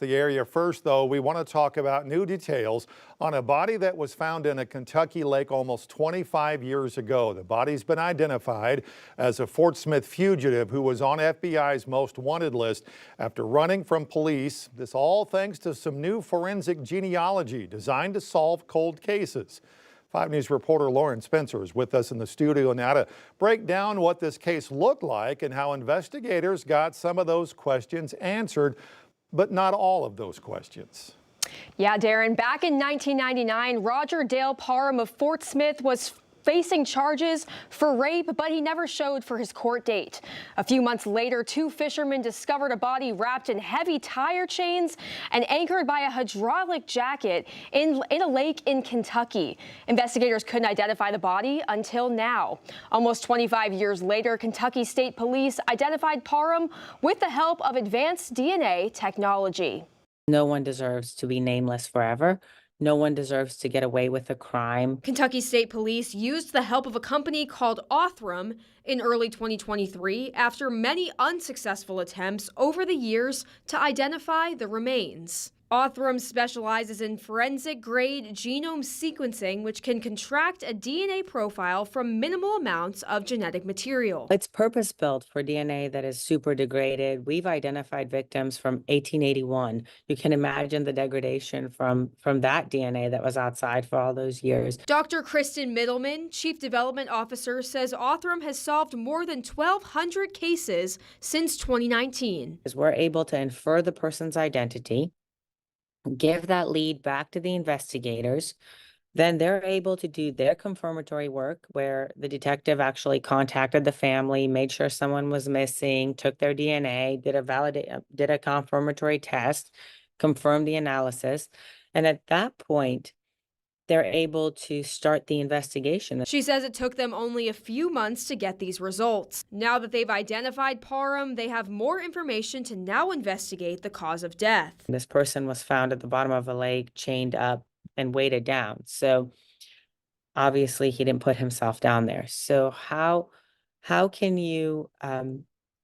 The area first, though, we want to talk about new details on a body that was found in a Kentucky lake almost 25 years ago. The body's been identified as a Fort Smith fugitive who was on FBI's most wanted list after running from police. This all thanks to some new forensic genealogy designed to solve cold cases. 5 News reporter Lauren Spencer is with us in the studio now to break down what this case looked like and how investigators got some of those questions answered, but not all of those questions. Yeah, Darren, back in 1999, Roger Dale Parham of Fort Smith was facing charges for rape, but he never showed for his court date. A few months later, 2 fishermen discovered a body wrapped in heavy tire chains and anchored by a hydraulic jacket in a lake in Kentucky. Investigators couldn't identify the body until now. Almost 25 years later, Kentucky State Police identified Parham with the help of advanced DNA technology. No one deserves to be nameless forever. No one deserves to get away with a crime. Kentucky State Police used the help of a company called Othram in early 2023 after many unsuccessful attempts over the years to identify the remains. Othram specializes in forensic-grade genome sequencing, which can contract a DNA profile from minimal amounts of genetic material. It's purpose-built for DNA that is super degraded. We've identified victims from 1881. You can imagine the degradation from that DNA that was outside for all those years. Dr. Kristen Middleman, Chief Development Officer, says Othram has solved more than 1,200 cases since 2019. We're able to infer the person's identity, give that lead back to the investigators. Then they're able to do their confirmatory work where the detective actually contacted the family, made sure someone was missing, took their DNA, did a confirmatory test, confirmed the analysis. And at that point, they're able to start the investigation. She says it took them only a few months to get these results. Now that they've identified Parham, they have more information to now investigate the cause of death. This person was found at the bottom of a lake, chained up and weighted down. So obviously he didn't put himself down there. So how can you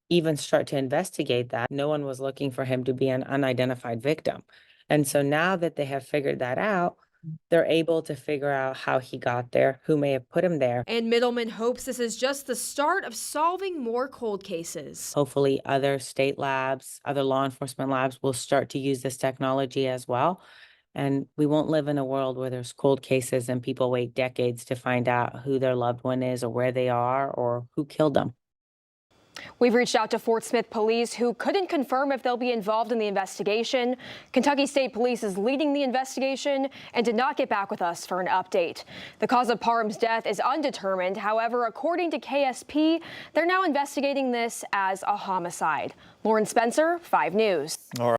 even start to investigate that? No one was looking for him to be an unidentified victim. And so now that they have figured that out, they're able to figure out how he got there, who may have put him there. And Middleman hopes this is just the start of solving more cold cases. Hopefully other state labs, other law enforcement labs will start to use this technology as well. And we won't live in a world where there's cold cases and people wait decades to find out who their loved one is or where they are or who killed them. We've reached out to Fort Smith Police, who couldn't confirm if they'll be involved in the investigation. Kentucky State Police is leading the investigation and did not get back with us for an update. The cause of Parham's death is undetermined. However, according to KSP, they're now investigating this as a homicide. Lauren Spencer, 5 News. All right.